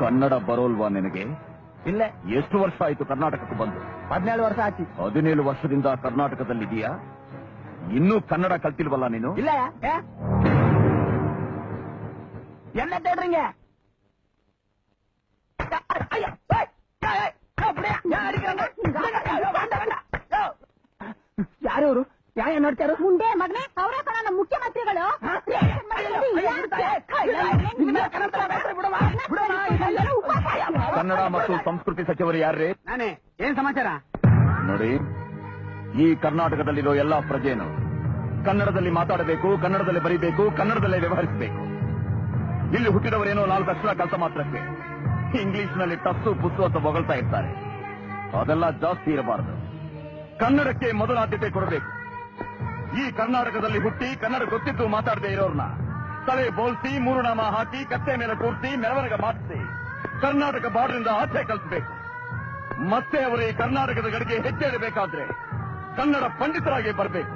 ಕನ್ನಡ ಬರೋಲ್ವಾ ನಿನಗೆ? ಇಲ್ಲ. ಎಷ್ಟು ವರ್ಷ ಆಯ್ತು ಕರ್ನಾಟಕಕ್ಕೆ ಬಂದು? 17 ವರ್ಷ ಆಯ್ತು. 17 ವರ್ಷದಿಂದ ಕರ್ನಾಟಕದಲ್ಲಿದೀಯಾ? ಇನ್ನೂ ಕನ್ನಡ ಕಲ್ತಿಲ್ವಲ್ಲ ನೀನು? ಇಲ್ಲ. என்ன தேடுறீங்க? ಯಾರು ಅವರು? ಯಾವ ನೋಡ್ತಾರು? ಮುಂದೆ ಮಗನೇ ಅವರೇ ಕಣ ನಮ್ಮ ಮುಖ್ಯಮಂತ್ರಿಗಳು. ಕನ್ನಡ ಮತ್ತು ಸಂಸ್ಕೃತಿ ಸಚಿವರು ಯಾರ್ರೀ? ನಾನೇ. ಏನ್ ಸಮಾಚಾರ? ನೋಡಿ, ಈ ಕರ್ನಾಟಕದಲ್ಲಿರೋ ಎಲ್ಲಾ ಪ್ರಜೆನು ಕನ್ನಡದಲ್ಲಿ ಮಾತಾಡಬೇಕು, ಕನ್ನಡದಲ್ಲಿ ಬರೀಬೇಕು, ಕನ್ನಡದಲ್ಲೇ ವ್ಯವಹರಿಸಬೇಕು. ಇಲ್ಲಿ ಹುಟ್ಟಿದವರೇನೋ 4 ಅಕ್ಷರ ಕಲಿತ ಮಾತ್ರಕ್ಕೆ ಇಂಗ್ಲಿಷ್ನಲ್ಲಿ ಟಸ್ಸು ಪುಸ್ಸು ಅಂತ ಹೊಗಳ್ತಾ ಇರ್ತಾರೆ. ಅದೆಲ್ಲ ಜಾಸ್ತಿ ಇರಬಾರದು. ಕನ್ನಡಕ್ಕೆ ಮೊದಲ ಆದ್ಯತೆ ಕೊಡಬೇಕು. ಈ ಕರ್ನಾಟಕದಲ್ಲಿ ಹುಟ್ಟಿ ಕನ್ನಡ ಗೊತ್ತಿದ್ದು ಮಾತಾಡದೆ ಇರೋರ್ನ ತಲೆ ಬೋಲ್ಸಿ 3 ನಾಮ ಹಾಕಿ ಕತ್ತೆ ಮೇಲೆ ಕೂರಿಸಿ ಮೆರವಣಿಗೆ ಮಾಡಿಸಿ ಕರ್ನಾಟಕ ಬಾರ್ಡರಿಂದ ಆಚೆ ಕಲಿಸಬೇಕು. ಮತ್ತೆ ಅವರು ಈ ಕರ್ನಾಟಕದ ಗಡಿಗೆ ಹೆಜ್ಜೆ ಇಡಬೇಕಾದ್ರೆ ಕನ್ನಡ ಪಂಡಿತರಾಗಿ ಬರಬೇಕು.